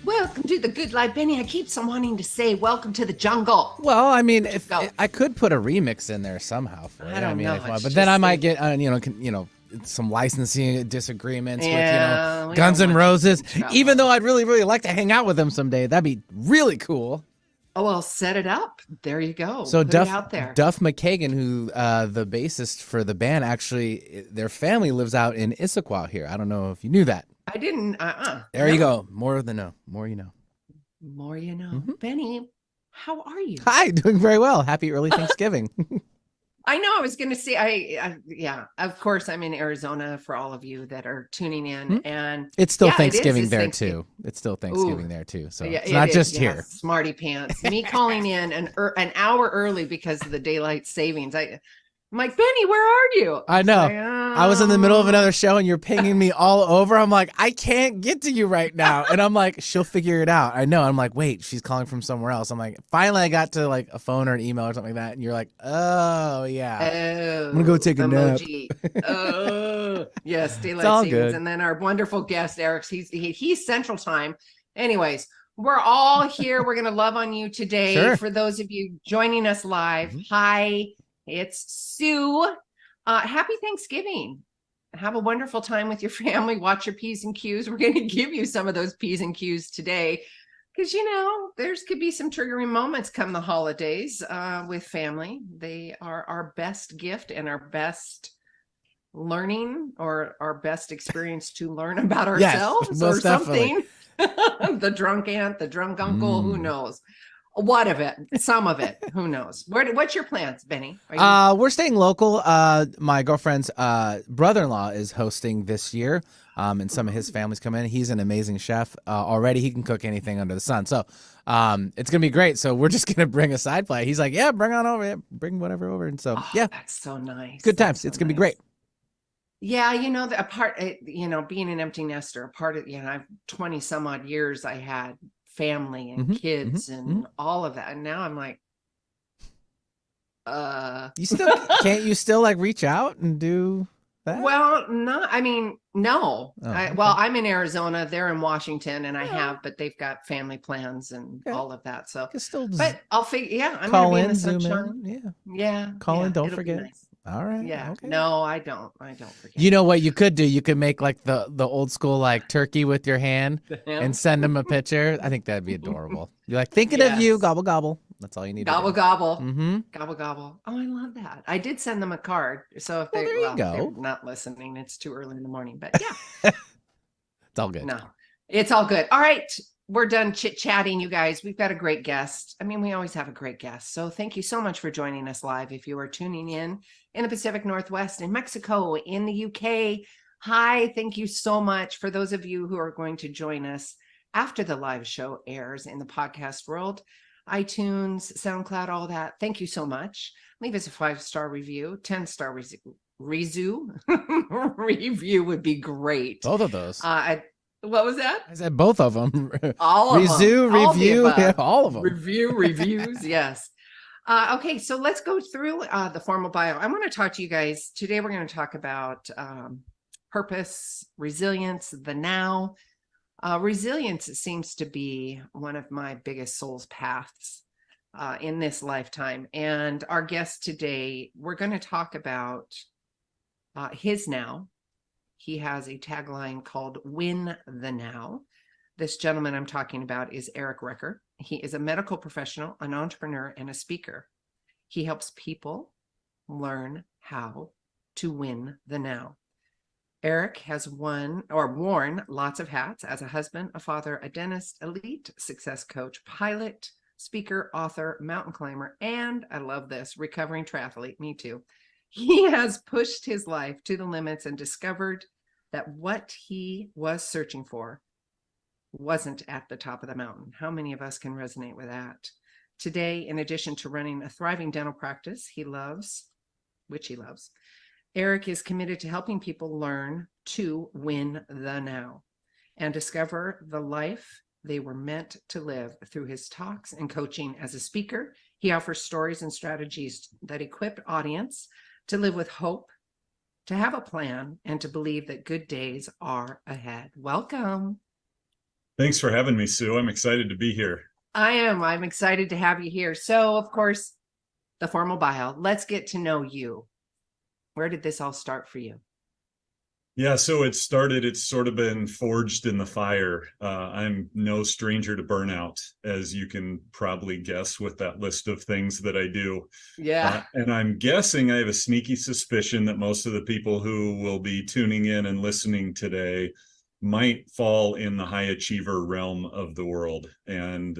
Welcome to the good life, Benny. I keep wanting to say, welcome to the jungle. Well, I mean, if I could put a remix in there somehow for you. I don't know. But then I might get, some licensing disagreements with, Guns N' Roses. Even though I'd really, really like to hang out with them someday, that'd be really cool. Oh, well, set it up. There you go. So Put it out there. Duff McKagan, who the bassist for the band, actually, their family lives out in Issaquah here. I don't know if you knew that. I didn't. There you go. More you know. More you know. Mm-hmm. Benny, how are you? Hi, doing very well. Happy early Thanksgiving. I know. I was going to say, yeah, of course, I'm in Arizona for all of you that are tuning in. And it's still Thanksgiving there, too. It's still Thanksgiving there, too. So it's not just here. Smarty pants. Me calling in an hour early because of the daylight savings. I'm like, Benny, where are you? I know. I was in the middle of another show and you're pinging me all over. I'm like, I can't get to you right now. And I'm like, she'll figure it out. I know. I'm like, wait, she's calling from somewhere else. I'm like, finally I got to like a phone or an email or something like that. And you're like, oh, yeah. Oh, I'm going to go take a nap. Oh, yes. Daylight savings. Good. And then our wonderful guest, Eric, he's Central Time. Anyways, we're all here. We're going to love on you today. Sure. For those of you joining us live, hi. It's Sue. Happy Thanksgiving. Have a wonderful time with your family. Watch your P's and Q's. We're going to give you some of those P's and Q's today because, there's could be some triggering moments come the holidays with family. They are our best gift and our best learning or our best experience to learn about ourselves or something. The drunk aunt, the drunk uncle, who knows? What of it? Some of it. Who knows? What's your plans, Benny? We're staying local. My girlfriend's brother-in-law is hosting this year, and some of his family's come in. He's an amazing chef. Already he can cook anything under the sun. So it's going to be great. So we're just going to bring a side plate. He's like, yeah, bring on over. Yeah, bring whatever over. And so, yeah. That's so nice. Good times. It's going to be great. Yeah, a part, being an empty nester, a part of, I've 20 some odd years I had family and kids and all of that. And now I'm like, can't you still like reach out and do that? Well, no. Oh, okay. Well, I'm in Arizona, they're in Washington and but they've got family plans and all of that. So, but I'll figure, I'm going to be in the sunshine. Zoom in. Yeah. Call in. Don't forget. Nice. All right. Yeah. Okay. No, I don't forget. You know what you could do? You could make like the old school like turkey with your hand and send them a picture. I think that'd be adorable. You're like thinking of you, gobble gobble. That's all you need. Gobble gobble. Gobble gobble. Oh, I love that. I did send them a card. So if they're not listening, it's too early in the morning. But yeah. It's all good. No, it's all good. All right. We're done chit-chatting, you guys. We've got a great guest. We always have a great guest. So thank you so much for joining us live. If you are tuning in the Pacific Northwest, in Mexico, in the UK, hi, thank you so much. For those of you who are going to join us after the live show airs in the podcast world, iTunes, SoundCloud, all that, thank you so much. Leave us a 5-star review, 10-star review would be great. Both of those. What was that? I said both of them. All of them. Review, all of them. Reviews, yes. Okay, so let's go through the formal bio. I want to talk to you guys. Today we're going to talk about purpose, resilience, the now. Resilience seems to be one of my biggest soul's paths in this lifetime. And our guest today, we're going to talk about his now. He has a tagline called Win the Now. This gentleman I'm talking about is Eric Recker. He is a medical professional, an entrepreneur, and a speaker. He helps people learn how to win the now. Eric has worn lots of hats as a husband, a father, a dentist, elite success coach, pilot, speaker, author, mountain climber, and I love this, recovering triathlete. Me too. He has pushed his life to the limits and discovered that what he was searching for wasn't at the top of the mountain. How many of us can resonate with that? Today, in addition to running a thriving dental practice which he loves, Eric is committed to helping people learn to win the now and discover the life they were meant to live. Through his talks and coaching as a speaker, he offers stories and strategies that equip audience to live with hope, to have a plan, and to believe that good days are ahead. Welcome. Thanks for having me, Sue. I'm excited to be here. I'm excited to have you here. So, of course, the formal bio. Let's get to know you. Where did this all start for you? Yeah, so it's sort of been forged in the fire. I'm no stranger to burnout, as you can probably guess with that list of things that I do. Yeah. And I'm guessing I have a sneaky suspicion that most of the people who will be tuning in and listening today might fall in the high achiever realm of the world. And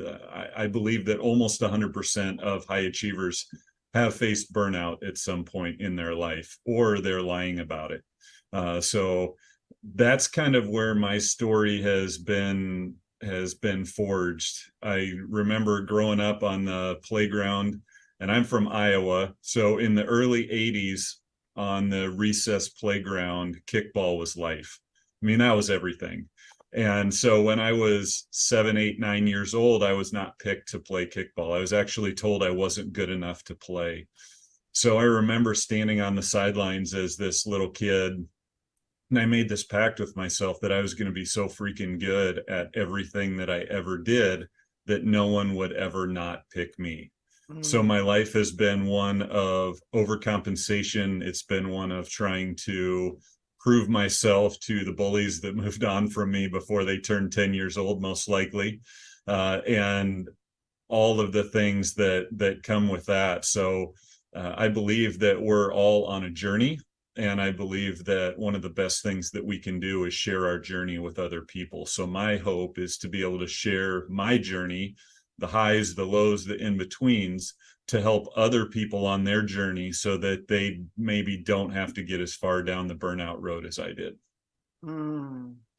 I believe that almost 100% of high achievers have faced burnout at some point in their life, or they're lying about it. So that's kind of where my story has been forged. I remember growing up on the playground, and I'm from Iowa. So in the early 80s on the recess playground, kickball was life. I mean, that was everything. And so when I was 7, 8, 9 years old, I was not picked to play kickball. I was actually told I wasn't good enough to play. So I remember standing on the sidelines as this little kid, and I made this pact with myself that I was going to be so freaking good at everything that I ever did that no one would ever not pick me. So Mm. my life has been one of overcompensation. It's been one of trying to prove myself to the bullies that moved on from me before they turned 10 years old, most likely, and all of the things that come with that. So I believe that we're all on a journey. And I believe that one of the best things that we can do is share our journey with other people. So my hope is to be able to share my journey, the highs, the lows, the in-betweens, to help other people on their journey so that they maybe don't have to get as far down the burnout road as I did.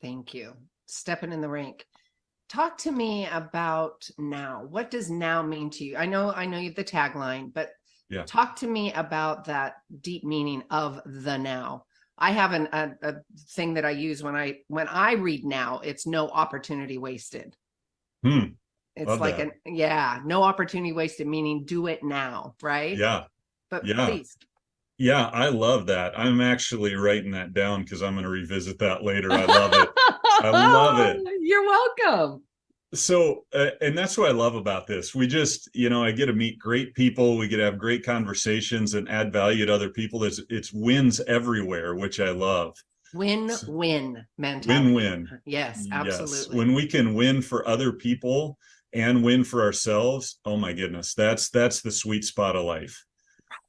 Thank you. Stepping in the rink. Talk to me about now. What does now mean to you? I know you have the tagline, but Yeah. talk to me about that deep meaning of the now. I have a thing that I use when I read now. It's no opportunity wasted. It's Love like that. no opportunity wasted, meaning do it now, right? Yeah. But Yeah. please. Yeah, I love that. I'm actually writing that down because I'm going to revisit that later. I love it. I love it. You're welcome. So, and that's what I love about this. We just, I get to meet great people. We get to have great conversations and add value to other people. It's wins everywhere, which I love. Win-win mentality. Win-win. Yes, Yes. absolutely. When we can win for other people and win for ourselves, oh my goodness, that's the sweet spot of life.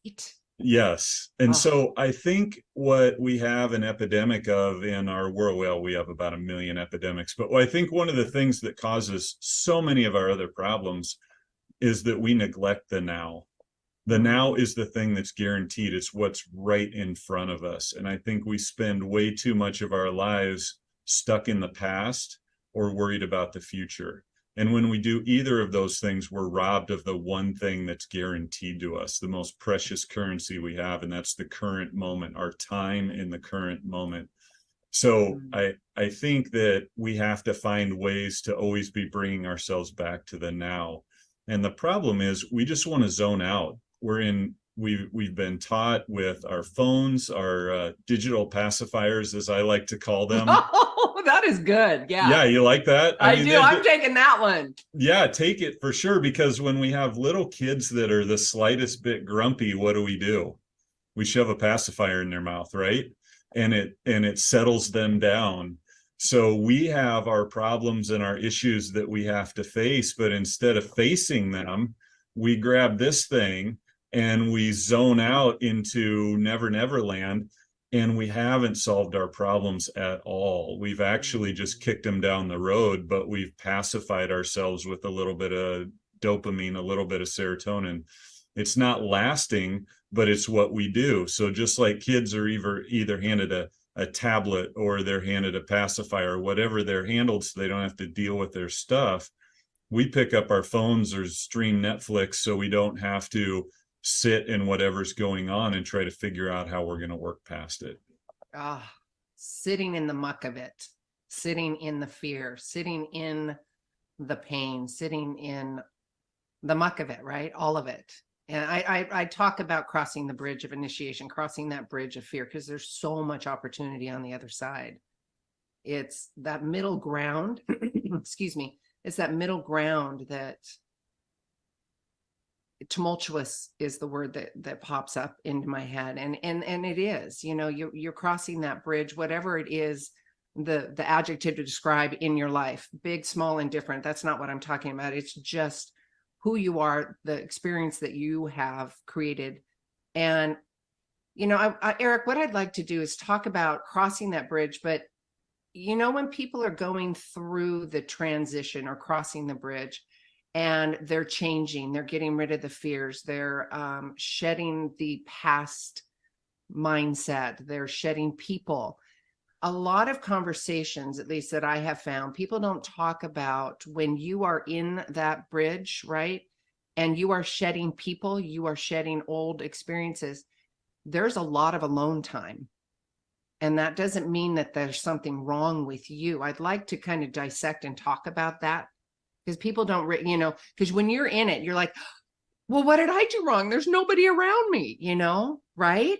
Right. Yes. And Oh. so I think what we have an epidemic of in our world, well, we have about 1 million epidemics, but I think one of the things that causes so many of our other problems is that we neglect the now. The now is the thing that's guaranteed. It's what's right in front of us. And I think we spend way too much of our lives stuck in the past or worried about the future. And when we do either of those things, we're robbed of the one thing that's guaranteed to us, the most precious currency we have, and that's the current moment, our time in the current moment. So I think that we have to find ways to always be bringing ourselves back to the now. And the problem is we just want to zone out. We've been taught with our phones, our digital pacifiers, as I like to call them. Oh, that is good. Yeah, you like that? I mean, do. I'm taking that one. Yeah, take it for sure. Because when we have little kids that are the slightest bit grumpy, what do? We shove a pacifier in their mouth, right? And it settles them down. So we have our problems and our issues that we have to face, but instead of facing them, we grab this thing and we zone out into never land, and we haven't solved our problems at all. We've actually just kicked them down the road, but we've pacified ourselves with a little bit of dopamine, a little bit of serotonin. It's not lasting, but it's what we do. So just like kids are either handed a tablet or they're handed a pacifier, or whatever they're handled so they don't have to deal with their stuff, we pick up our phones or stream Netflix so we don't have to sit in whatever's going on and try to figure out how we're going to work past it. Sitting in the muck of it, sitting in the fear, sitting in the pain, sitting in the muck of it, right? All of it. And I talk about crossing the bridge of initiation, crossing that bridge of fear, because there's so much opportunity on the other side. It's that middle ground excuse me, it's that middle ground that tumultuous is the word that pops up into my head. And it is, you're crossing that bridge, whatever it is, the adjective to describe in your life, big, small, and different. That's not what I'm talking about. It's just who you are, the experience that you have created. And, Eric, what I'd like to do is talk about crossing that bridge, but when people are going through the transition or crossing the bridge, and they're changing, they're getting rid of the fears, they're shedding the past mindset, they're shedding people. A lot of conversations, at least that I have found, people don't talk about when you are in that bridge, right? And you are shedding people, you are shedding old experiences. There's a lot of alone time. And that doesn't mean that there's something wrong with you. I'd like to kind of dissect and talk about that, because people don't, because when you're in it, you're like, well, what did I do wrong? There's nobody around me, right?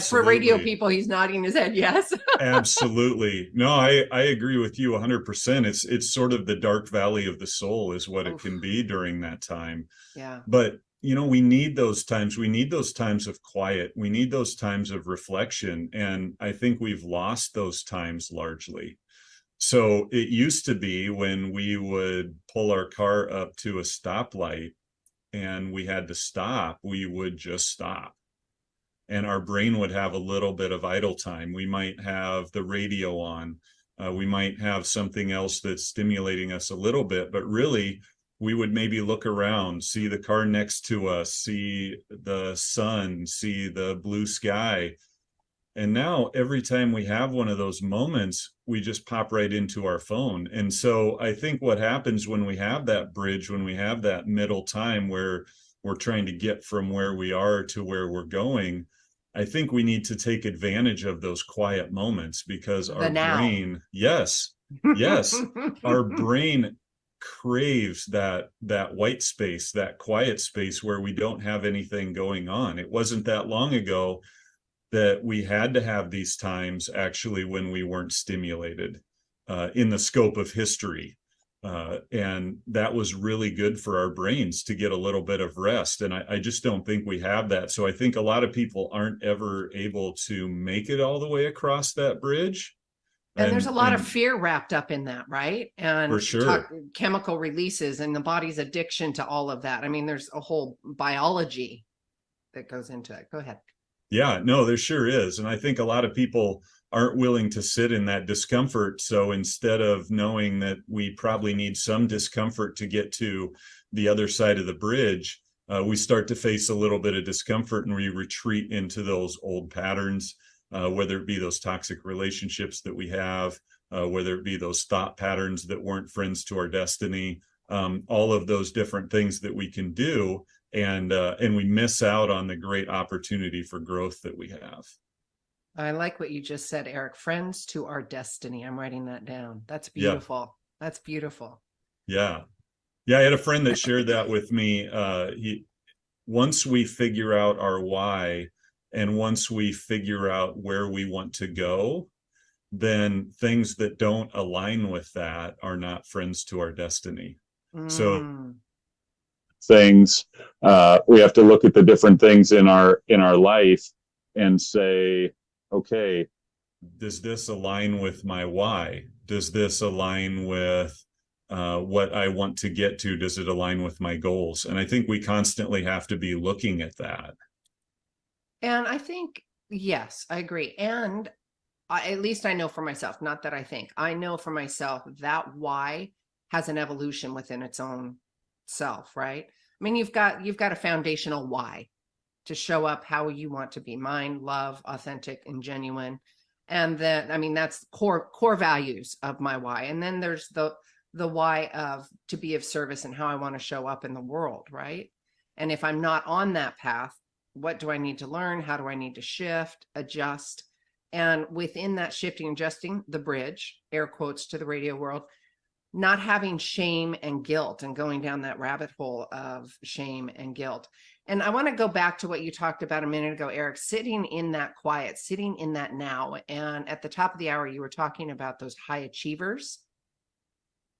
For radio people, he's nodding his head. Yes. Absolutely. No, I agree with you 100%. It's sort of the dark valley of the soul is what it can be during that time. Yeah. But, we need those times. We need those times of quiet. We need those times of reflection. And I think we've lost those times largely. So it used to be when we would pull our car up to a stoplight and we had to stop, we would just stop. And our brain would have a little bit of idle time. We might have the radio on. We might have something else that's stimulating us a little bit, but really we would maybe look around, see the car next to us, see the sun, see the blue sky. And now every time we have one of those moments, we just pop right into our phone. And so I think what happens when we have that bridge, when we have that middle time where we're trying to get from where we are to where we're going, I think we need to take advantage of those quiet moments, because our brain, yes, our brain craves that white space, that quiet space where we don't have anything going on. It wasn't that long ago that we had to have these times actually when we weren't stimulated in the scope of history. And that was really good for our brains to get a little bit of rest. And I just don't think we have that. So I think a lot of people aren't ever able to make it all the way across that bridge. And there's a lot of fear wrapped up in that, right? And for sure, chemical releases and the body's addiction to all of that. I mean, there's a whole biology that goes into it. Go ahead. Yeah, no, there sure is. And I think a lot of people aren't willing to sit in that discomfort. So instead of knowing that we probably need some discomfort to get to the other side of the bridge, we start to face a little bit of discomfort and we retreat into those old patterns, whether it be those toxic relationships that we have, whether it be those thought patterns that weren't friends to our destiny, all of those different things that we can do. And we miss out on the great opportunity for growth that we have. I like what you just said, Eric. Friends to our destiny. I'm writing that down. That's beautiful. Yeah. That's beautiful. Yeah. Yeah. I had a friend that shared that with me. Once we figure out our why, and once we figure out where we want to go, then things that don't align with that are not friends to our destiny. So things, we have to look at the different things in our life and say, okay, does this align with my why? Does this align with what I want to get to? Does it align with my goals? And I think we constantly have to be looking at that. And I think, yes, I agree. And at least I know for myself, not that I know for myself that why has an evolution within its own self, right? I mean, you've got a foundational why to show up how you want to be: mind, love, authentic, and genuine. And then, I mean, that's core values of my why. And then there's the why of to be of service and how I want to show up in the world, right? And if I'm not on that path, what do I need to learn? How do I need to shift, adjust? And within that shifting, adjusting, the bridge, air quotes, to the radio world, not having shame and guilt and going down that rabbit hole of shame and guilt. And I want to go back to what you talked about a minute ago, Eric, sitting in that quiet, sitting in that now. And at the top of the hour, you were talking about those high achievers.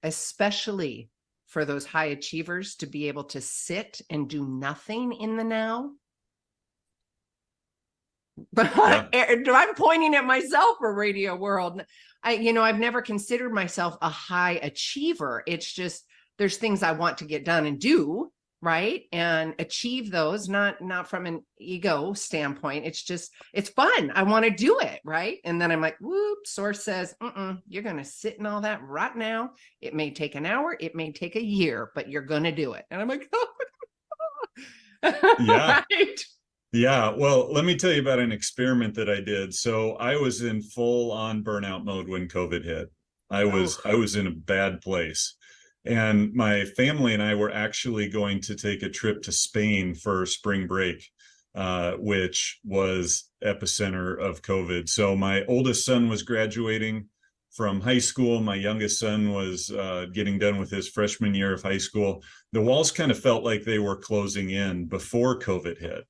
especially for those high achievers to be able to sit and do nothing in the now. But I'm pointing at myself for Radio World. I've never considered myself a high achiever. It's just, there's things I want to get done and do, right? And achieve those, not from an ego standpoint. It's just, it's fun. I want to do it, right? And then I'm like, whoop, source says, you're going to sit in all that right now. It may take an hour, it may take a year, but you're going to do it. And I'm like, yeah. Right? Yeah, well, let me tell you about an experiment that I did. So I was in full on burnout mode when COVID hit. I was in a bad place. And my family and I were actually going to take a trip to Spain for spring break, which was epicenter of COVID. So my oldest son was graduating from high school. My youngest son was getting done with his freshman year of high school. The walls kind of felt like they were closing in before COVID hit.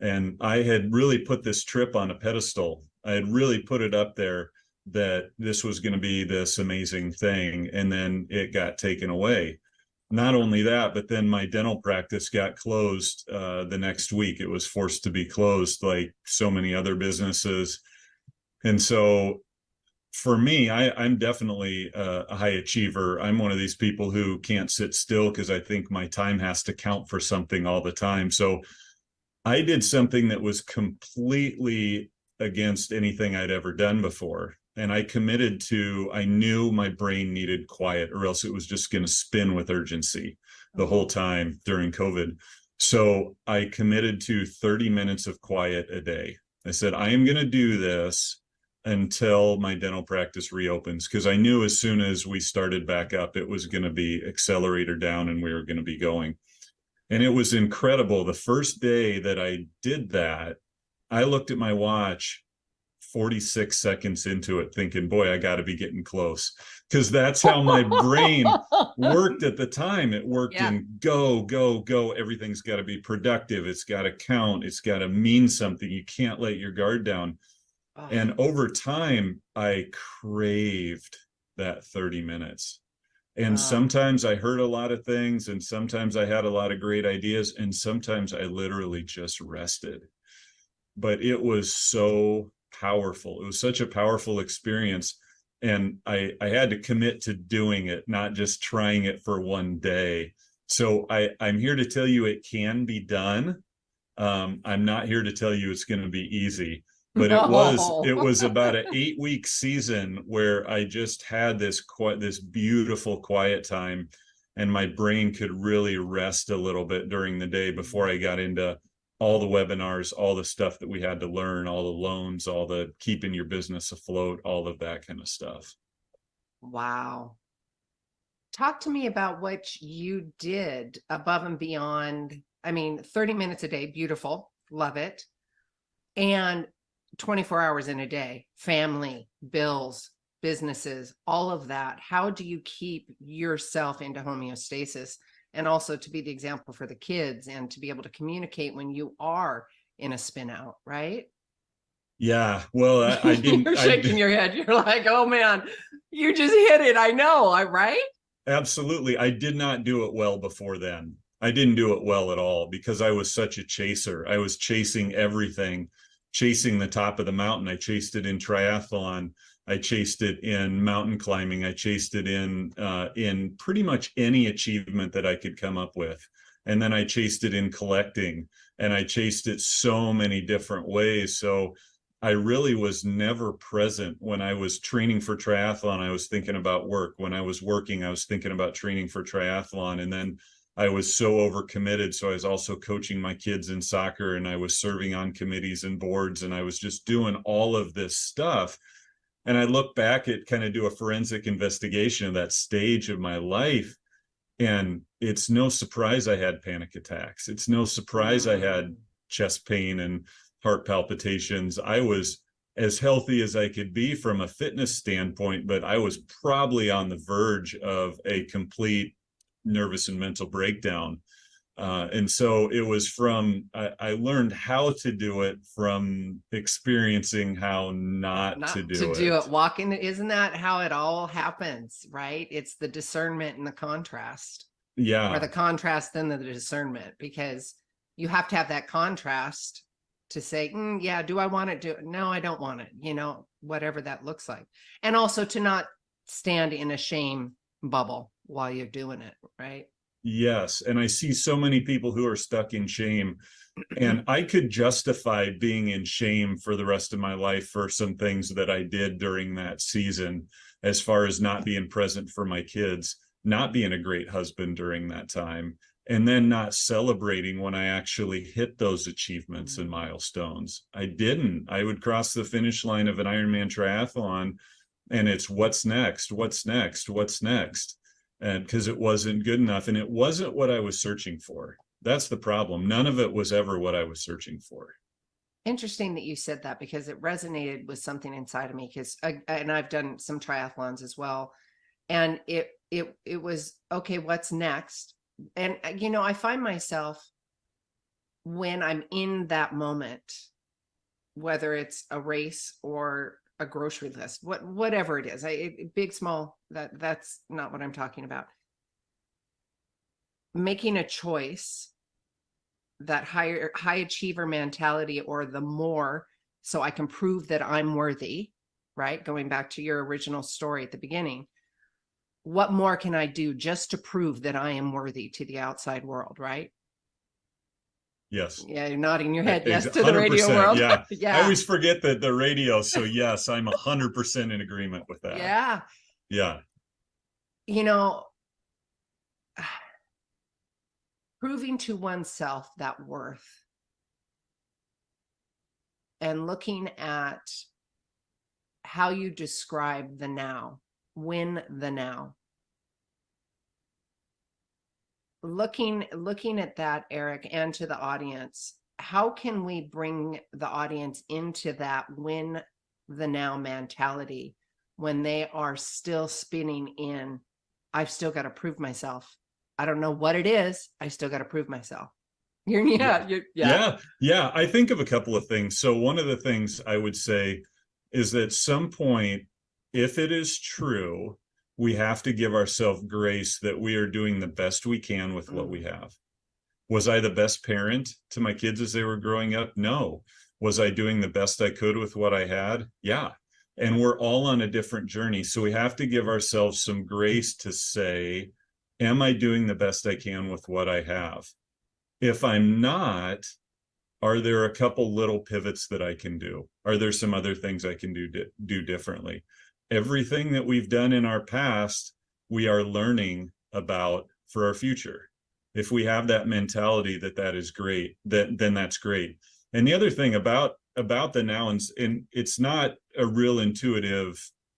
And I had really put this trip on a pedestal. I had really put it up there that this was going to be this amazing thing. And then it got taken away. Not only that, but then my dental practice got closed the next week. It was forced to be closed like so many other businesses. And so for me, I'm definitely a high achiever. I'm one of these people who can't sit still because I think my time has to count for something all the time. So I did something that was completely against anything I'd ever done before. And I committed to, I knew my brain needed quiet or else it was just going to spin with urgency the whole time during COVID. So I committed to 30 minutes of quiet a day. I said, I am going to do this until my dental practice reopens, because I knew as soon as we started back up, it was going to be accelerator down and we were going to be going. And it was incredible. The first day that I did that, I looked at my watch 46 seconds into it thinking, boy, I got to be getting close. Because that's how my brain worked at the time. It worked in go, go, go. Everything's got to be productive. It's got to count. It's got to mean something. You can't let your guard down. And over time, I craved that 30 minutes. And sometimes I heard a lot of things, and sometimes I had a lot of great ideas, and sometimes I literally just rested. But it was so powerful. It was such a powerful experience. And I had to commit to doing it, not just trying it for one day. So I'm here to tell you it can be done. I'm not here to tell you it's going to be easy. But it was about an 8-week season where I just had this beautiful quiet time, and my brain could really rest a little bit during the day before I got into all the webinars, all the stuff that we had to learn, all the loans, all the keeping your business afloat, all of that kind of stuff. Wow. Talk to me about what you did above and beyond. I mean, 30 minutes a day, beautiful, love it. And 24 hours in a day, family, bills, businesses, all of that. How do you keep yourself into homeostasis, and also to be the example for the kids and to be able to communicate when you are in a spin out, right? Yeah, well, I didn't. You're shaking your head. You're like, oh man, you just hit it. I know, right? Absolutely. I did not do it well before then. I didn't do it well at all because I was such a chaser. I was chasing everything, chasing the top of the mountain. I chased it in triathlon. I chased it in mountain climbing. I chased it in pretty much any achievement that I could come up with. And then I chased it in collecting, and I chased it so many different ways. So I really was never present. When I was training for triathlon, I was thinking about work. When I was working, I was thinking about training for triathlon. And then I was so overcommitted. So I was also coaching my kids in soccer, and I was serving on committees and boards, and I was just doing all of this stuff. And I look back at kind of do a forensic investigation of that stage of my life. And it's no surprise I had panic attacks. It's no surprise I had chest pain and heart palpitations. I was as healthy as I could be from a fitness standpoint, but I was probably on the verge of a complete nervous and mental breakdown. And so it was I learned how to do it from experiencing how not to do it. Walking, isn't that how it all happens, right? It's the discernment and the contrast, or Yeah. the contrast and the discernment, because you have to have that contrast to say, yeah, do I want it? No, I don't want it, whatever that looks like. And also to not stand in a shame bubble while you're doing it, right? Yes. And I see so many people who are stuck in shame, and I could justify being in shame for the rest of my life for some things that I did during that season, as far as not being present for my kids, not being a great husband during that time, and then not celebrating when I actually hit those achievements and milestones. I didn't. I would cross the finish line of an Ironman triathlon, and it's what's next, what's next, what's next. And because it wasn't good enough, and it wasn't what I was searching for. That's the problem. None of it was ever what I was searching for. Interesting that you said that, because it resonated with something inside of me, and I've done some triathlons as well. And it was, okay, what's next? And, I find myself, when I'm in that moment, whether it's a race or a grocery list, whatever it is, big, small, that's not what I'm talking about. Making a choice, that high achiever mentality, or the more, so I can prove that I'm worthy, right? Going back to your original story at the beginning, what more can I do just to prove that I am worthy to the outside world, right? Yes. Yeah, you're nodding your head. Yes, to the radio 100%, world. Yeah. Yeah. I always forget that the radio. So yes, I'm 100% in agreement with that. Yeah. Yeah. Proving to oneself that worth, and looking at how you describe the now, win the now. Looking at that, Eric, and to the audience, how can we bring the audience into that win the now mentality when they are still spinning in, I've still got to prove myself. I don't know what it is. I still got to prove myself. Yeah. I think of a couple of things. So one of the things I would say is that at some point, if it is true, we have to give ourselves grace that we are doing the best we can with what we have. Was I the best parent to my kids as they were growing up? No. Was I doing the best I could with what I had? Yeah. And we're all on a different journey. So we have to give ourselves some grace to say, am I doing the best I can with what I have? If I'm not, are there a couple little pivots that I can do? Are there some other things I can do differently? Everything that we've done in our past, we are learning about for our future. If we have that mentality that is great, then that's great. And the other thing about the now, and it's not a real intuitive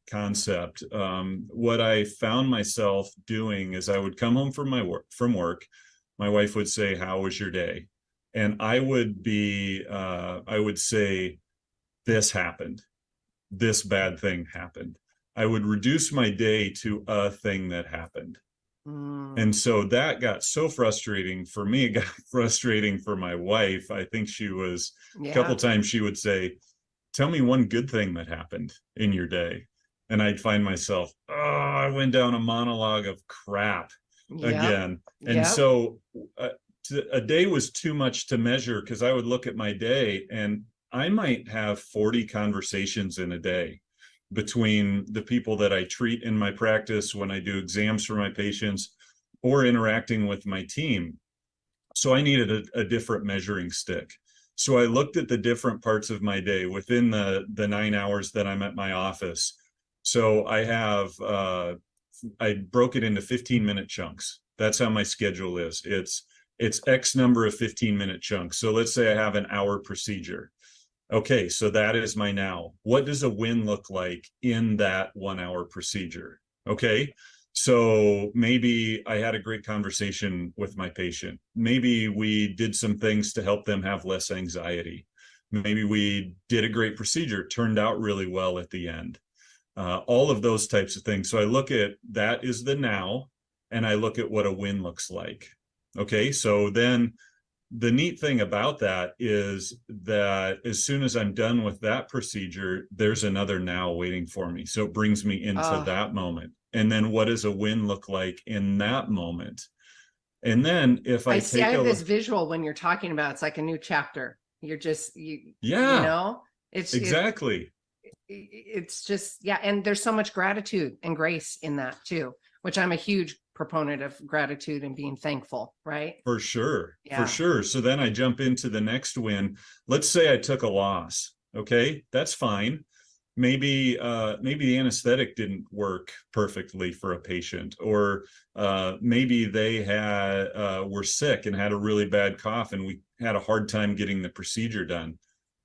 concept. What I found myself doing is I would come home from work. My wife would say, "How was your day?" And I would say, "This happened. This bad thing happened." I would reduce my day to a thing that happened. And so that got so frustrating for me. It got frustrating for my wife. I think a couple times she would say, "Tell me one good thing that happened in your day." And I'd find myself, I went down a monologue of crap again. And so a day was too much to measure, because I would look at my day and I might have 40 conversations in a day between the people that I treat in my practice, when I do exams for my patients, or interacting with my team. So I needed a different measuring stick. So I looked at the different parts of my day within the 9 hours that I'm at my office. So I broke it into 15-minute chunks. That's how my schedule is. It's X number of 15-minute chunks. So let's say I have an hour procedure. Okay, so that is my now. What does a win look like in that 1 hour procedure? Okay, so maybe I had a great conversation with my patient. Maybe we did some things to help them have less anxiety. Maybe we did a great procedure, turned out really well at the end. All of those types of things. So I look at that is the now, and I look at what a win looks like. Okay, so then the neat thing about that is that as soon as I'm done with that procedure, there's another now waiting for me. So it brings me into that moment. And then what does a win look like in that moment? And then if I I take have a this look, visual when you're talking about it's like a new chapter. You're just you yeah, know, exactly. it's just yeah, and there's so much gratitude and grace in that too, which I'm a huge proponent of gratitude and being thankful, right? For sure. For Yeah. sure. So then I jump into the next win. Let's say I took a loss. Okay, that's fine. Maybe the anesthetic didn't work perfectly for a patient, or maybe they had were sick and had a really bad cough and we had a hard time getting the procedure done.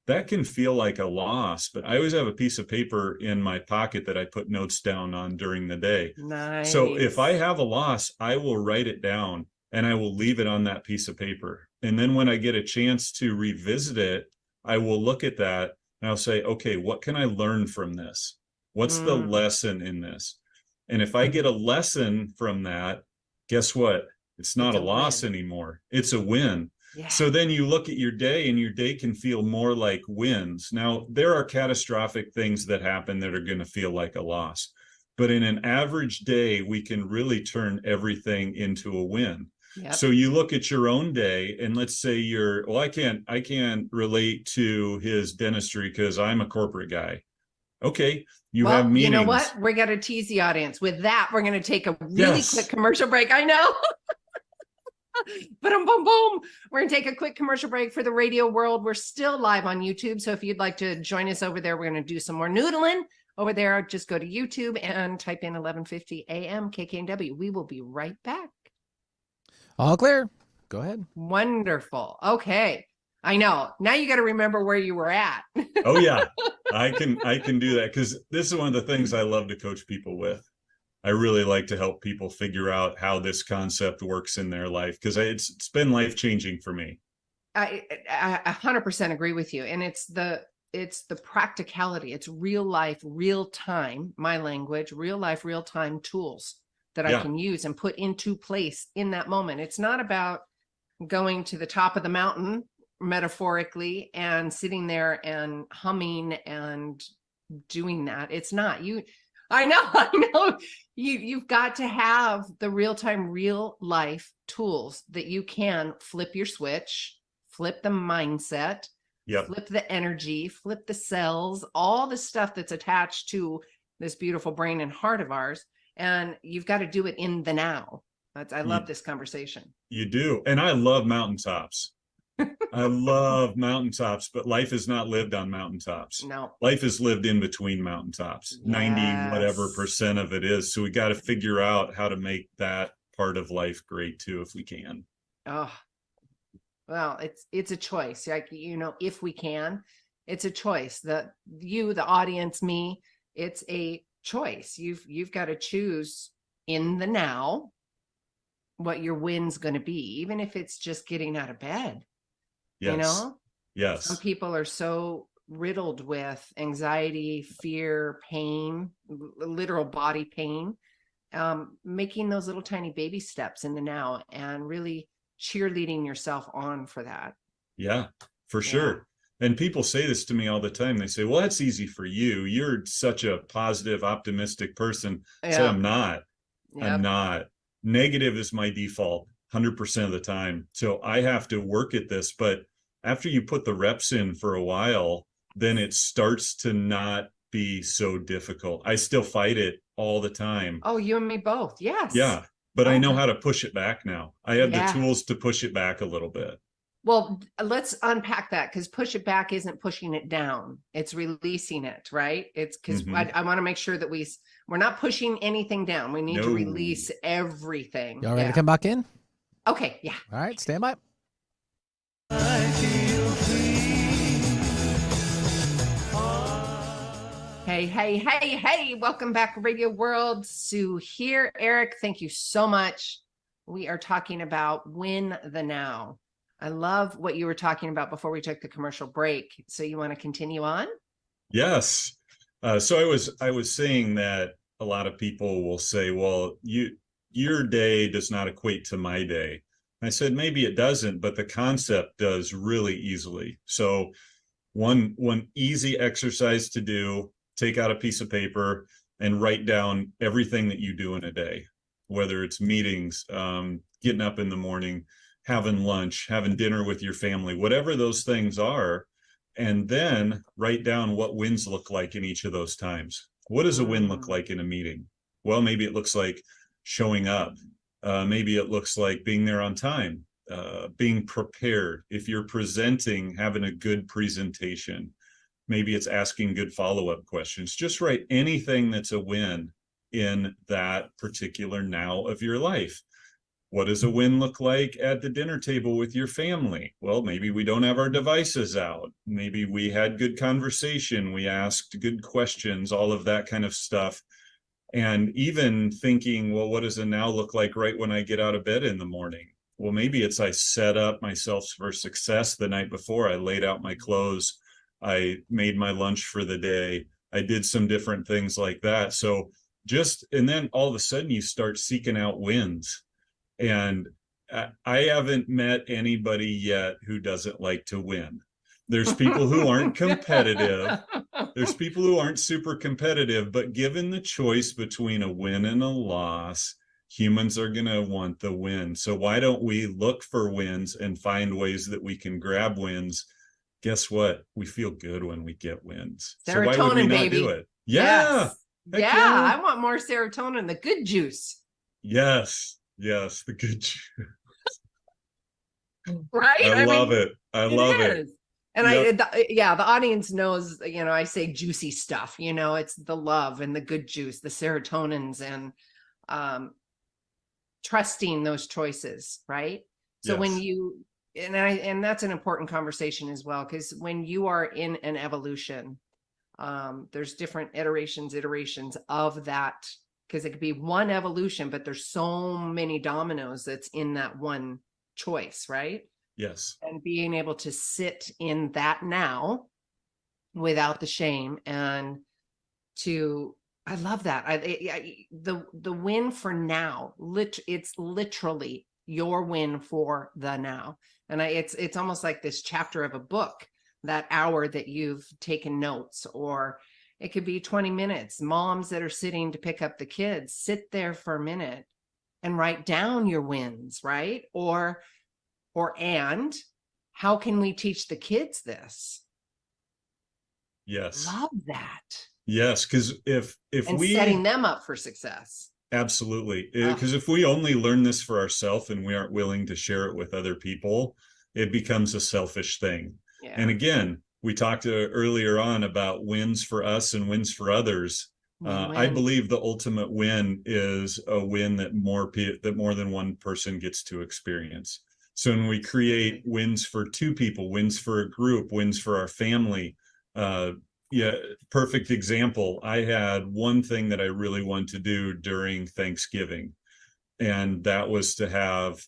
That can feel like a loss, but I always have a piece of paper in my pocket that I put notes down on during the day. Nice. So if I have a loss, I will write it down and I will leave it on that piece of paper. And then when I get a chance to revisit it, I will look at that and I'll say, okay, what can I learn from this? What's the lesson in this? And if I get a lesson from that, guess what? It's not It's a a loss win. anymore. It's a win. Yeah. So then you look at your day and your day can feel more like wins. Now, there are catastrophic things that happen that are going to feel like a loss. But in an average day, we can really turn everything into a win. Yep. So you look at your own day and let's say well, I can't relate to his dentistry because I'm a corporate guy. Okay. You have meetings. You know what? We got to tease the audience. With that, we're going to take a really quick commercial break. I know. But boom, boom. We're going to take a quick commercial break for the radio world. We're still live on YouTube. So if you'd like to join us over there, we're going to do some more noodling over there. Just go to YouTube and type in 1150 AM KKNW. We will be right back. All clear. Go ahead. Wonderful. Okay. I know. Now you got to remember where you were at. Oh yeah. I can do that because this is one of the things I love to coach people with. I really like to help people figure out how this concept works in their life because it's been life-changing for me. I 100% agree with you. And it's the practicality. It's real life, real time, my language, real life, real time tools that I can use and put into place in that moment. It's not about going to the top of the mountain, metaphorically, and sitting there and humming and doing that. It's not. I know. You've got to have the real-time, real life tools that you can flip your switch, flip the mindset, flip the energy, flip the cells, all the stuff that's attached to this beautiful brain and heart of ours. And you've got to do it in the now. I love this conversation. You do. And I love mountaintops. I love mountaintops, but life is not lived on mountaintops. No. Life is lived in between mountaintops. 90 whatever percent of it is. So we got to figure out how to make that part of life great too, if we can. Oh, well, it's a choice. Like, if we can, it's a choice. The audience, me, it's a choice. You've got to choose in the now what your win's going to be, even if it's just getting out of bed. Yes. Yes. Some people are so riddled with anxiety, fear, pain, literal body pain, making those little tiny baby steps in the now and really cheerleading yourself on for that. Yeah, for sure. And people say this to me all the time. They say, well, that's easy for you. You're such a positive, optimistic person. So I'm not. I'm not. Negative is my default 100% of the time. So I have to work at this. But after you put the reps in for a while, then it starts to not be so difficult. I still fight it all the time. Oh, you and me both. Yes. Yeah. But I know how to push it back now. I have the tools to push it back a little bit. Well, let's unpack that, because push it back isn't pushing it down. It's releasing it, right? It's because I want to make sure that we're not pushing anything down. We need to release everything. Y'all ready to come back in? Okay. Yeah. All right. Stand by. Hey. Welcome back, Radio World. Sue here. Eric, thank you so much. We are talking about win the now. I love what you were talking about before we took the commercial break. So you want to continue on? Yes. So I was saying that a lot of people will say, well, your day does not equate to my day. I said, maybe it doesn't, but the concept does really easily. So one easy exercise to do, take out a piece of paper and write down everything that you do in a day, whether it's meetings, getting up in the morning, having lunch, having dinner with your family, whatever those things are. And then write down what wins look like in each of those times. What does a win look like in a meeting? Well, maybe it looks like showing up. Maybe it looks like being there on time, being prepared. If you're presenting, having a good presentation. Maybe it's asking good follow-up questions. Just write anything that's a win in that particular now of your life. What does a win look like at the dinner table with your family? Well, maybe we don't have our devices out. Maybe we had good conversation. We asked good questions, all of that kind of stuff. And even thinking, well, what does a now look like right when I get out of bed in the morning? Well, maybe it's I set up myself for success the night before. I laid out my clothes. I made my lunch for the day. I did some different things like that. So and then all of a sudden you start seeking out wins. And I haven't met anybody yet who doesn't like to win. There's people who aren't competitive. There's people who aren't super competitive, but given the choice between a win and a loss, humans are going to want the win. So why don't we look for wins and find ways that we can grab wins? Guess what? We feel good when we get wins. Serotonin, so why would we not baby. do it? Yeah. Yes. Yeah. I want more serotonin, the good juice. Yes. Yes. The good juice. Right? I love it. I love it. And the audience knows, I say juicy stuff, it's the love and the good juice, the serotonins, and trusting those choices, right? So Yes. when you, and that's an important conversation as well, because when you are in an evolution, there's different iterations of that, because it could be one evolution, but there's so many dominoes that's in that one choice, right? Yes. And being able to sit in that now without the shame, and I love that. The win for now, it's literally your win for the now. And it's almost like this chapter of a book, that hour that you've taken notes, or it could be 20 minutes. Moms that are sitting to pick up the kids, sit there for a minute and write down your wins, right? And how can we teach the kids this? Yes. Love that. Yes, because if we setting them up for success. Absolutely. Because if we only learn this for ourselves and we aren't willing to share it with other people, it becomes a selfish thing. Yeah. And again, we talked earlier on about wins for us and wins for others. I believe the ultimate win is a win that more than one person gets to experience. So when we create wins for two people, wins for a group, wins for our family, perfect example. I had one thing that I really wanted to do during Thanksgiving, and that was to have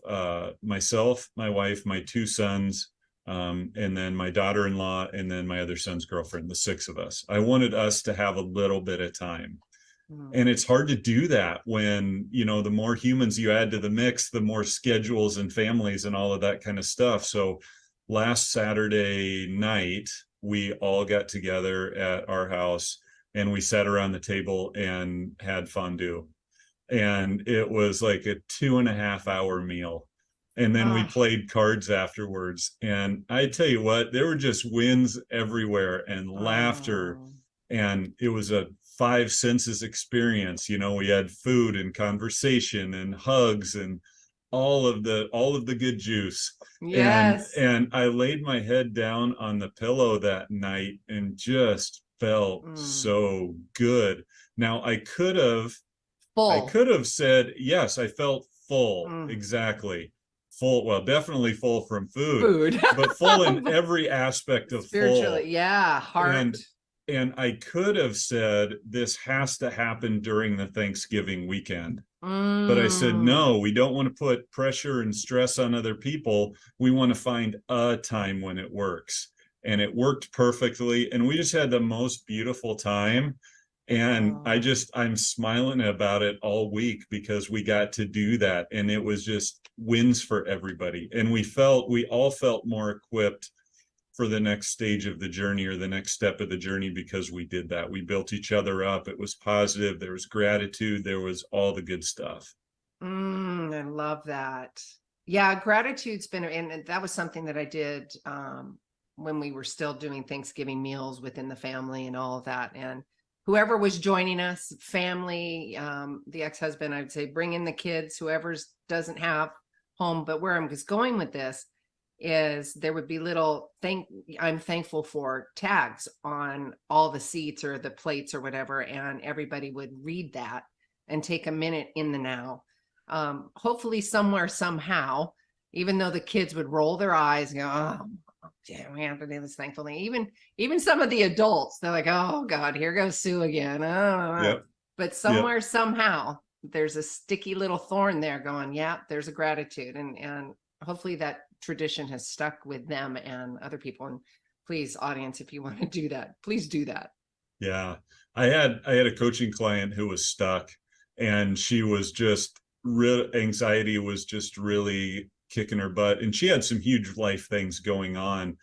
myself, my wife, my two sons, and then my daughter-in-law, and then my other son's girlfriend, the six of us. I wanted us to have a little bit of time. And it's hard to do that when, the more humans you add to the mix, the more schedules and families and all of that kind of stuff. So last Saturday night, we all got together at our house and we sat around the table and had fondue. And it was like a 2.5-hour meal. And then we played cards afterwards. And I tell you what, there were just wins everywhere and laughter. And it was a 5 senses experience. We had food and conversation and hugs and all of the good juice. Yes. And I laid my head down on the pillow that night and just felt so good. Now I could have said, yes, I felt full. Exactly. Full. Well, definitely full from food. But full in every aspect of spiritually. Full. Yeah. Heart. And I could have said, this has to happen during the Thanksgiving weekend. But I said, no, we don't want to put pressure and stress on other people. We want to find a time when it works. And it worked perfectly. And we just had the most beautiful time. And Oh. I'm smiling about it all week because we got to do that. And it was just wins for everybody. And we all felt more equipped for the next stage of the journey or the next step of the journey because we did that. We built each other up. It was positive. There was gratitude. There was all the good stuff. I love that. Yeah, gratitude's been, and that was something that I did when we were still doing Thanksgiving meals within the family and all of that. And whoever was joining us, family, the ex-husband, I would say, bring in the kids, whoever's doesn't have home. But where I'm just going with this is there would be little I'm thankful for tags on all the seats or the plates or whatever, and everybody would read that and take a minute in the now. Hopefully somewhere, somehow, even though the kids would roll their eyes and go, oh, yeah, we have to do this thankfully. Even some of the adults, they're like, oh God, here goes Sue again. Oh. Yep. But somewhere, somehow, there's a sticky little thorn there going, yeah, there's a gratitude. And hopefully that tradition has stuck with them and other people. And please, audience, if you want to do that, please do that. Yeah. I had a coaching client who was stuck, and she was just anxiety was just really kicking her butt, and she had some huge life things going on.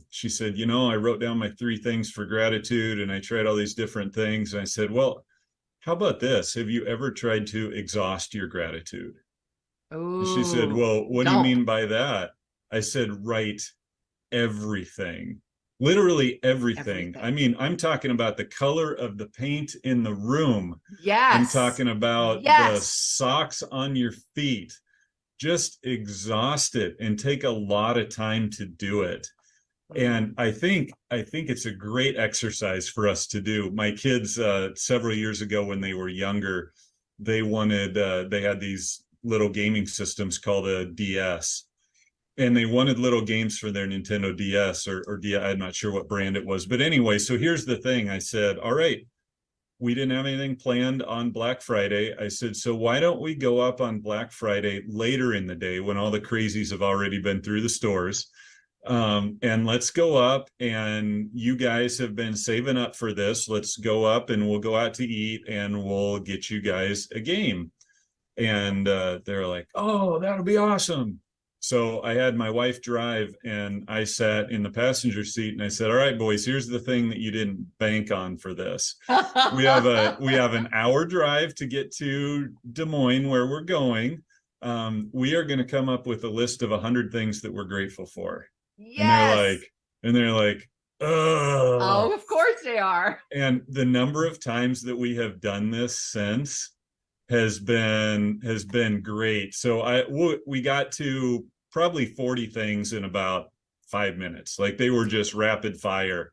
She said, I wrote down my 3 things for gratitude and I tried all these different things. And I said, well, how about this? Have you ever tried to exhaust your gratitude? And she said, Oh, well, what do you mean by that? I said, write everything. Literally everything. I mean, I'm talking about the color of the paint in the room. Yes. I'm talking about the socks on your feet. Just exhaust it and take a lot of time to do it. And I think it's a great exercise for us to do. My kids, several years ago when they were younger, they had these little gaming systems called a DS. And they wanted little games for their Nintendo DS or DS. I'm not sure what brand it was. But anyway, so here's the thing. I said, all right, we didn't have anything planned on Black Friday. I said, so why don't we go up on Black Friday later in the day when all the crazies have already been through the stores? And let's go up, and you guys have been saving up for this. Let's go up and we'll go out to eat and we'll get you guys a game. And they're like, oh, that'll be awesome. So I had my wife drive and I sat in the passenger seat and I said, all right, boys, here's the thing that you didn't bank on for this. We have an hour drive to get to Des Moines where we're going. We are going to come up with a list of 100 things that we're grateful for. Yes. And they're like, oh, of course they are. And the number of times that we have done this since has been great. So we got to probably 40 things in about 5 minutes. Like they were just rapid fire.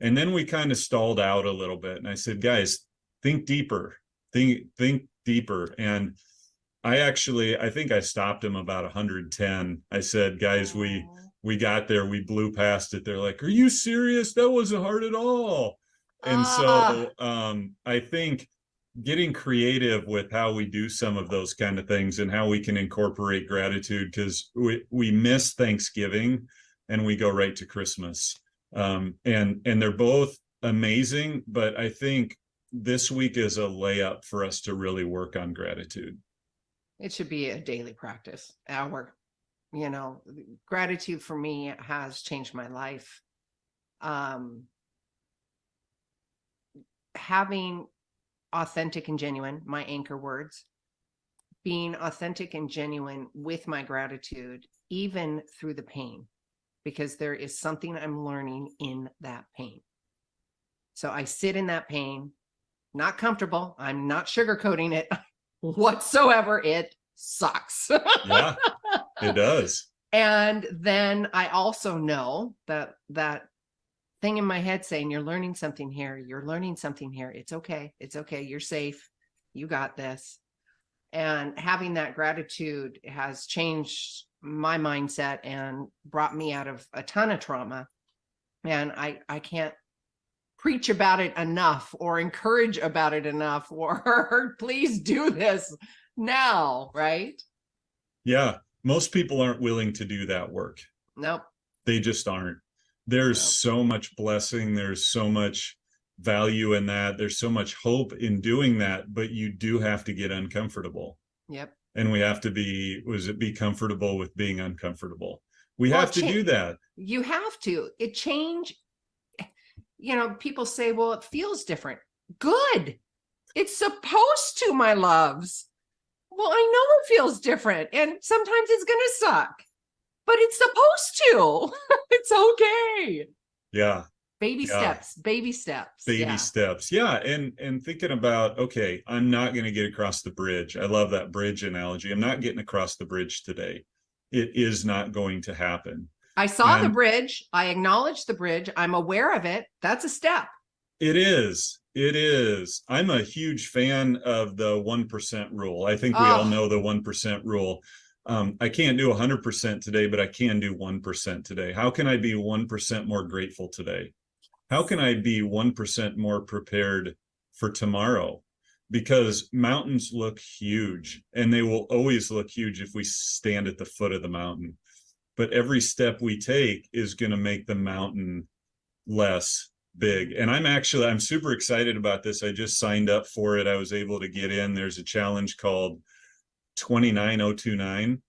And then we kind of stalled out a little bit. And I said, guys, think deeper, think deeper. And I think I stopped them about 110. I said, guys, we got there, we blew past it. They're like, are you serious? That wasn't hard at all. And so I think getting creative with how we do some of those kind of things and how we can incorporate gratitude, because we miss Thanksgiving and we go right to Christmas. And they're both amazing, but I think this week is a layup for us to really work on gratitude. It should be a daily practice. Gratitude for me has changed my life. Having authentic and genuine, my anchor words, being authentic and genuine with my gratitude, even through the pain, because there is something I'm learning in that pain. So I sit in that pain, not comfortable. I'm not sugarcoating it whatsoever. It sucks. Yeah, it does. And then I also know that thing in my head saying, you're learning something here. You're learning something here. It's okay. It's okay. You're safe. You got this. And having that gratitude has changed my mindset and brought me out of a ton of trauma. And I can't preach about it enough or encourage about it enough or please do this now, right? Yeah. Most people aren't willing to do that work. Nope. They just aren't. There's so much blessing. There's so much value in that. There's so much hope in doing that, but you do have to get uncomfortable. Yep. And we have to be comfortable with being uncomfortable. We Well, have to do that. You have to. It change. You know, people say, well, it feels different. Good. It's supposed to, my loves. Well, I know it feels different, and sometimes it's going to suck, but it's supposed to. It's okay. Yeah. Baby steps. Baby steps. Yeah. And thinking about, okay, I'm not going to get across the bridge. I love that bridge analogy. I'm not getting across the bridge today. It is not going to happen. I saw the bridge. I acknowledged the bridge. I'm aware of it. That's a step. It is. I'm a huge fan of the 1% rule. I think we all know the 1% rule. I can't do 100% today, but I can do 1% today. How can I be 1% more grateful today? How can I be 1% more prepared for tomorrow? Because mountains look huge, and they will always look huge if we stand at the foot of the mountain. But every step we take is going to make the mountain less big. And I'm super excited about this. I just signed up for it. I was able to get in. There's a challenge called 29029.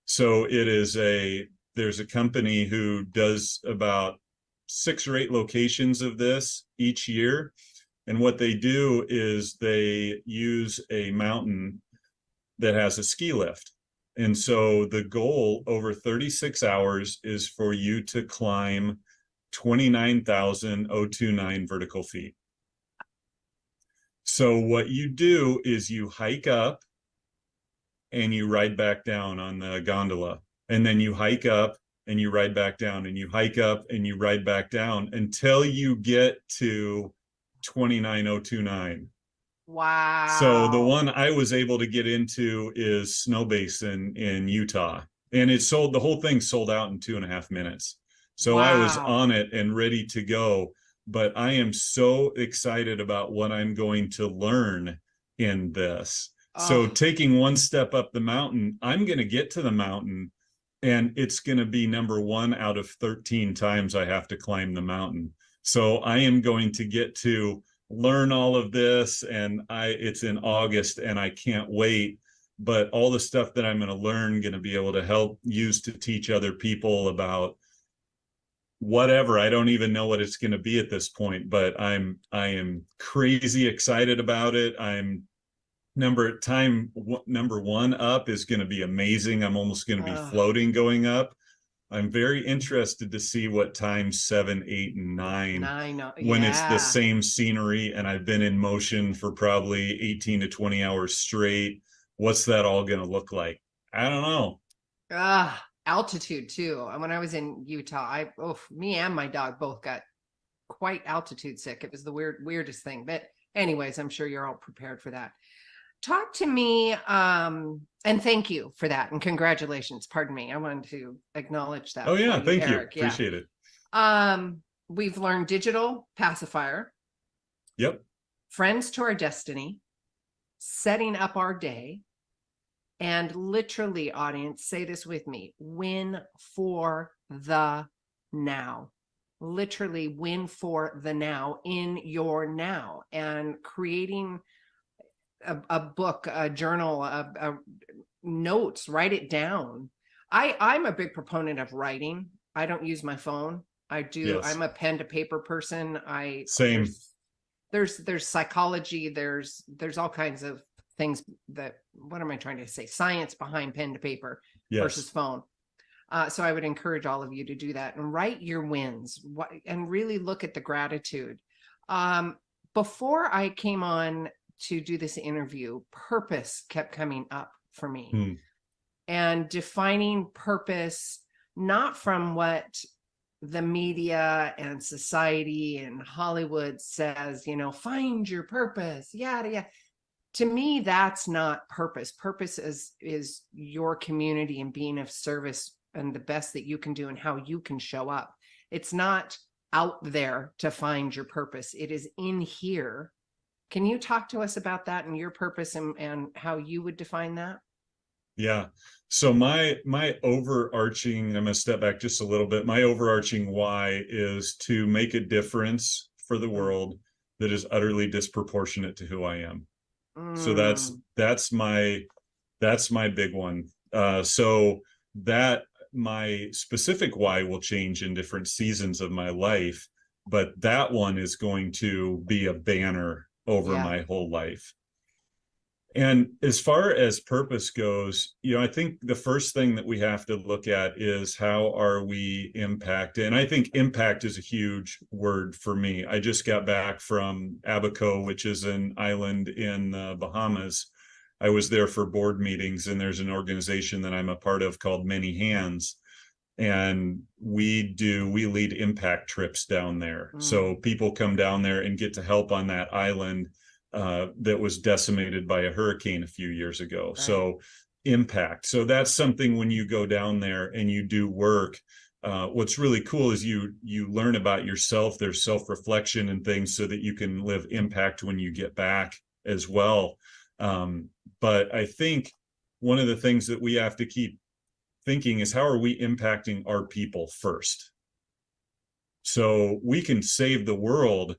So there's a company who does about 6 or 8 locations of this each year. And what they do is they use a mountain that has a ski lift. And so the goal over 36 hours is for you to climb 29,029 vertical feet. So what you do is you hike up and you ride back down on the gondola. And then you hike up and you ride back down, and you hike up and you ride back down until you get to 29,029. Wow. So the one I was able to get into is Snow Basin in Utah, and the whole thing sold out in 2.5 minutes. So I was on it and ready to go, but I am so excited about what I'm going to learn in this. So taking one step up the mountain, I'm going to get to the mountain, and it's going to be number 1 out of 13 times I have to climb the mountain. So I am going to get to learn all of this, and it's in August, and I can't wait. But all the stuff that I'm going to learn, going to be able to help use to teach other people about whatever. I don't even know what it's going to be at this point, but I am crazy excited about it. Number 1 up is going to be amazing. I'm almost going to be floating going up. I'm very interested to see what times 7, 8, and 9 when it's the same scenery and I've been in motion for probably 18 to 20 hours straight. What's that all going to look like? I don't know. Altitude too. When I was in Utah, me and my dog both got quite altitude sick. It was the weirdest thing. But anyways, I'm sure you're all prepared for that. Talk to me, and thank you for that, and congratulations. Pardon me, I wanted to acknowledge that. Oh yeah, thank you. Eric. Appreciate it. We've learned digital pacifier. Yep. Friends to our destiny, setting up our day, and literally, audience, say this with me: win for the now. Literally, win for the now in your now, and creating a book, a journal, a notes, write it down. I'm a big proponent of writing. I don't use my phone. I do. Yes. I'm a pen to paper person. Same. There's psychology. There's all kinds of things what am I trying to say? Science behind pen to paper versus phone. So I would encourage all of you to do that and write your wins and really look at the gratitude. Before I came on to do this interview, purpose kept coming up for me, and defining purpose, not from what the media and society and Hollywood says, find your purpose, yada, yada. To me, that's not purpose. Purpose is your community and being of service and the best that you can do and how you can show up. It's not out there to find your purpose. It is in here. Can you talk to us about that and your purpose and how you would define that? Yeah. So my overarching, I'm going to step back just a little bit. My overarching why is to make a difference for the world that is utterly disproportionate to who I am. So Mm. that's my big one. So that my specific why will change in different seasons of my life, but that one is going to be a banner over Yeah. my whole life. And as far as purpose goes, I think the first thing that we have to look at is how are we impacted? And I think impact is a huge word for me. I just got back from Abaco, which is an island in the Bahamas. I was there for board meetings, and there's an organization that I'm a part of called Many Hands. And we lead impact trips down there. So people come down there and get to help on that island that was decimated by a hurricane a few years ago. Right. So impact. So that's something when you go down there and you do work, what's really cool is you learn about yourself. There's self-reflection and things so that you can live impact when you get back as well. But I think one of the things that we have to keep thinking is how are we impacting our people first? So we can save the world,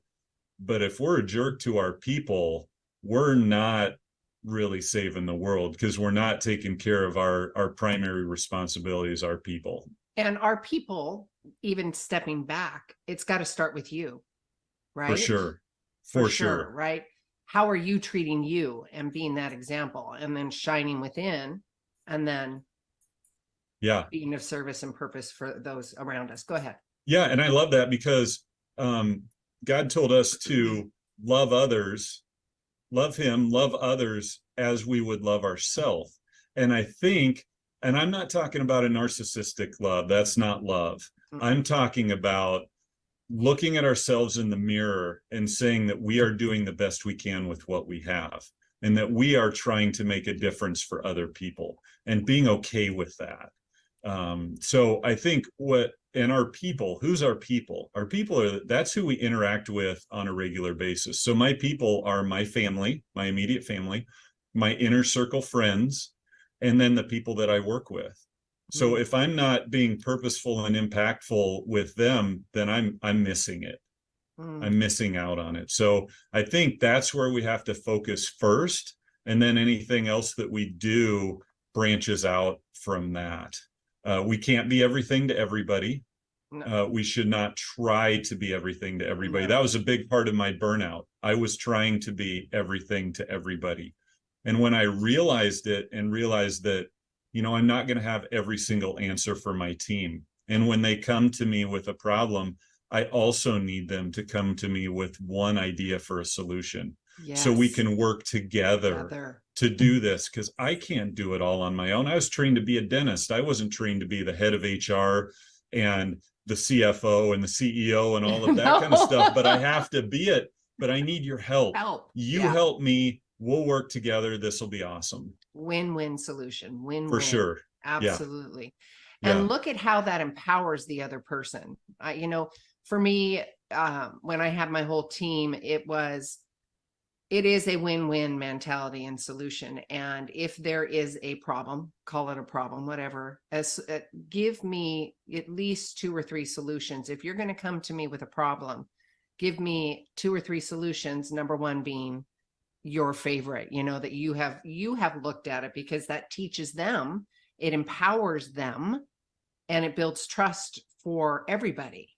but if we're a jerk to our people, we're not really saving the world because we're not taking care of our primary responsibilities, our people. And our people, even stepping back, it's got to start with you, right? For sure. For sure. Right? How are you treating you and being that example, and then shining within, and then being of service and purpose for those around us. Go ahead. Yeah. And I love that because God told us to love others, love him, love others as we would love ourselves. And I think, and I'm not talking about a narcissistic love. That's not love. I'm talking about looking at ourselves in the mirror and saying that we are doing the best we can with what we have, and that we are trying to make a difference for other people and being okay with that. So I think our people, who's our people? Our people that's who we interact with on a regular basis. So my people are my family, my immediate family, my inner circle friends, and then the people that I work with. So if I'm not being purposeful and impactful with them, then I'm missing it. I'm missing out on it. So I think that's where we have to focus first, and then anything else that we do branches out from that. We can't be everything to everybody. No. We should not try to be everything to everybody. No. That was a big part of my burnout. I was trying to be everything to everybody. And when I realized it and realized that, I'm not going to have every single answer for my team. And when they come to me with a problem, I also need them to come to me with one idea for a solution. Yes. So we can work together to do this, because I can't do it all on my own. I was trained to be a dentist. I wasn't trained to be the head of HR and the CFO and the CEO and all of that kind of stuff, but I have to be it. But I need your help. You help me. We'll work together. This will be awesome. Win-win solution. Win-win. For sure. Absolutely. Yeah. And look at how that empowers the other person. For me, when I had my whole team, it is a win-win mentality and solution. And if there is a problem, call it a problem, whatever, give me at least 2 or 3 solutions. If you're going to come to me with a problem, give me 2 or 3 solutions. Number one being your favorite, that you have looked at it, because that teaches them, it empowers them, and it builds trust for everybody.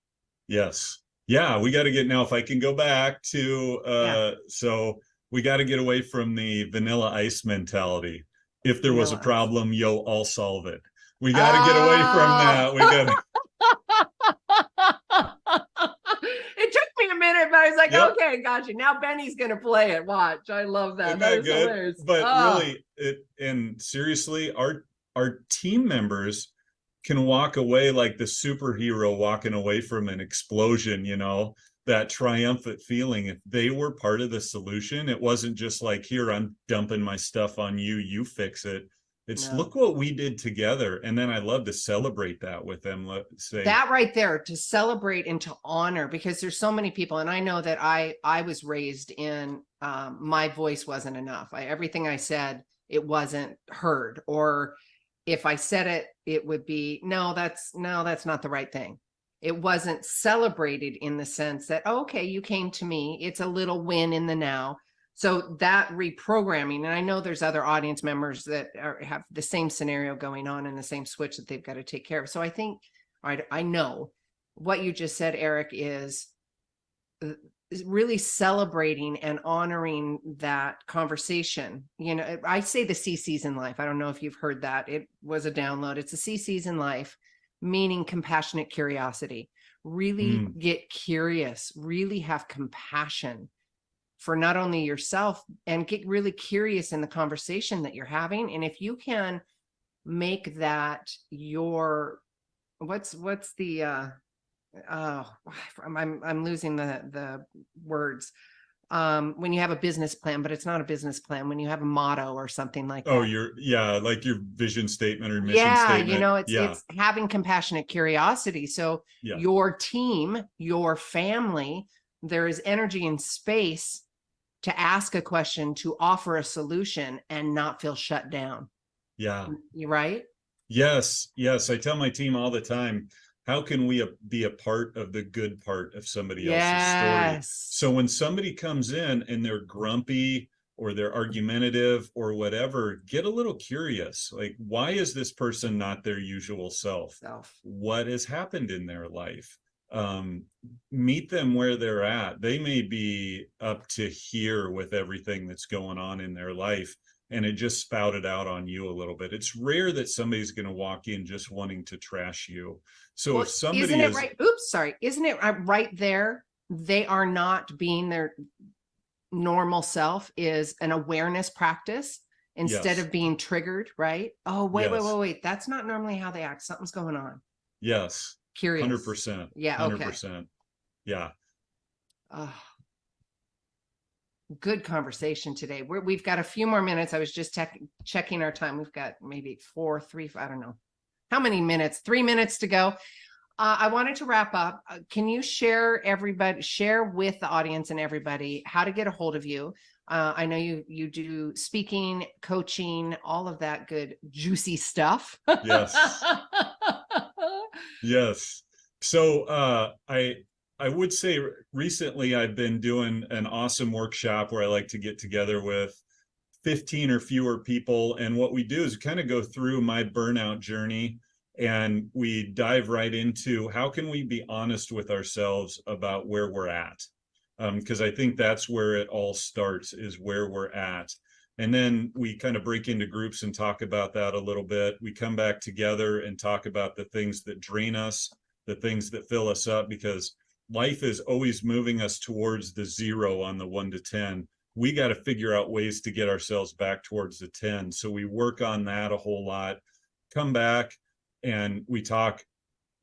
Yes. Yeah, we got to get, now if I can go back to, so we got to get away from the vanilla ice mentality. If there was a problem, I'll solve it. We got to get away from that. We got It took me a minute, but I was like, okay, gotcha. Now Benny's going to play it. Watch. I love that. That is good? Hilarious. But really, and seriously, our team members can walk away like the superhero walking away from an explosion, that triumphant feeling. If they were part of the solution, it wasn't just like, here, I'm dumping my stuff on you, you fix it. It's look what we did together. And then I love to celebrate that with them. Let's say that right there, to celebrate and to honor, because there's so many people. And I know that I was raised in, my voice wasn't enough. Everything I said, it wasn't heard, or if I said it, it would be, no, that's not the right thing. It wasn't celebrated in the sense that, oh, okay, you came to me. It's a little win in the now. So that reprogramming, and I know there's other audience members that have the same scenario going on and the same switch that they've got to take care of. So I think, I know what you just said, Eric, is really celebrating and honoring that conversation. You know, I say the CCs in life. I don't know if you've heard that. It was a download. It's the CCs in life, meaning compassionate curiosity. Really get curious, really have compassion for not only yourself, and get really curious in the conversation that you're having. And if you can make that your, what's the, I'm losing the words. When you have a business plan, but it's not a business plan, when you have a motto or something like that. Oh, like your vision statement or mission statement. You know, it's having compassionate curiosity. So your team, your family, there is energy and space to ask a question, to offer a solution, and not feel shut down. Yeah. You right? Yes. I tell my team all the time, how can we be a part of the good part of somebody else's story? So when somebody comes in and they're grumpy or they're argumentative or whatever, get a little curious. Like, why is this person not their usual self? What has happened in their life? Meet them where they're at. They may be up to here with everything that's going on in their life, and it just spouted out on you a little bit. It's rare that somebody's going to walk in just wanting to trash you. So if somebody isn't it right? Oops, sorry. Isn't it right there? They are not being their normal self, is an awareness practice instead of being triggered, right? Oh, wait. That's not normally how they act. Something's going on. Yes. Curious. 100%. Yeah. 100%. Okay. Yeah. Good conversation today. We've got a few more minutes. I was just checking our time. We've got maybe 3, I don't know how many minutes, 3 minutes to go. I wanted to wrap up. Can you share with the audience and everybody how to get a hold of you? I know you do speaking, coaching, all of that good, juicy stuff. Yes. Yes. So I would say recently I've been doing an awesome workshop where I like to get together with 15 or fewer people. And what we do is kind of go through my burnout journey, and we dive right into how can we be honest with ourselves about where we're at. Because I think that's where it all starts, is where we're at. And then we kind of break into groups and talk about that a little bit. We come back together and talk about the things that drain us, the things that fill us up, because life is always moving us towards the 0 on the 1 to 10. We got to figure out ways to get ourselves back towards the 10. So we work on that a whole lot, come back, and we talk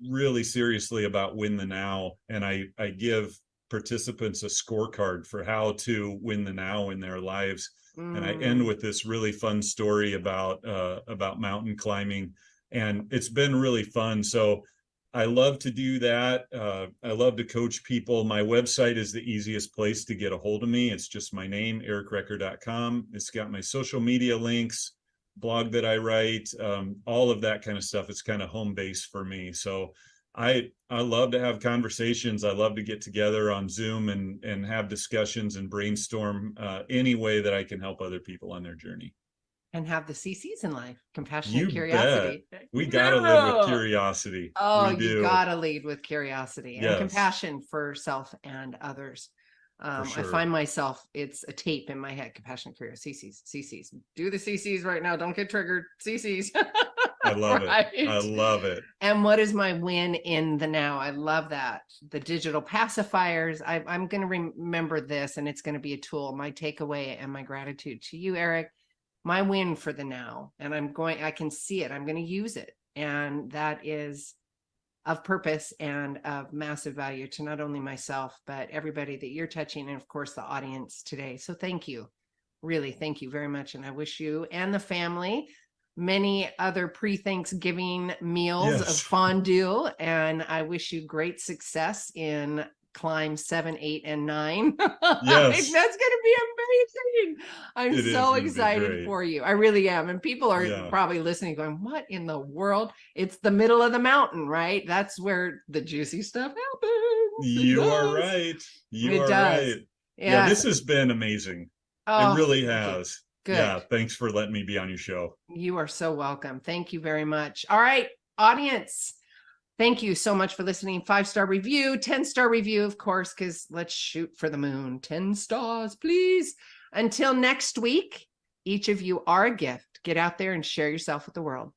really seriously about win the now. And I give participants a scorecard for how to win the now in their lives. And I end with this really fun story about mountain climbing, and it's been really fun. So I love to do that. I love to coach people. My website is the easiest place to get a hold of me. It's just my name, ericrecker.com. It's got my social media links, blog that I write, all of that kind of stuff. It's kind of home base for me. So I love to have conversations. I love to get together on Zoom and have discussions and brainstorm any way that I can help other people on their journey. And have the CCs in life, compassionate curiosity. Bet. We got to live with curiosity. Oh, you got to lead with curiosity and compassion for self and others. I find myself, it's a tape in my head, compassionate curiosity, CCs. Do the CCs right now. Don't get triggered. CCs. I love it. I love it. And what is my win in the now? I love that. The digital pacifiers. I'm going to remember this, and it's going to be a tool. My takeaway and my gratitude to you, Eric. My win for the now, and I can see it. I'm going to use it. And that is of purpose and of massive value to not only myself, but everybody that you're touching, and of course the audience today. So thank you. Really, thank you very much. And I wish you and the family many other pre-Thanksgiving meals of fondue. And I wish you great success in climb 7, 8, and 9. Yes. That's going to be amazing. I'm It is so gonna be excited great. for you. I really am. And people are Yeah. probably listening going, what in the world? It's the middle of the mountain, right? That's where the juicy stuff happens. You are right. You It are does. right. Yeah, Yeah. this has been amazing. Oh, It really thank you. has. Good. Yeah, thanks for letting me be on your show. You are so welcome. Thank you very much. All right, audience. Thank you so much for listening. 5-star review, 10-star review, of course, because let's shoot for the moon. 10 stars, please. Until next week, each of you are a gift. Get out there and share yourself with the world.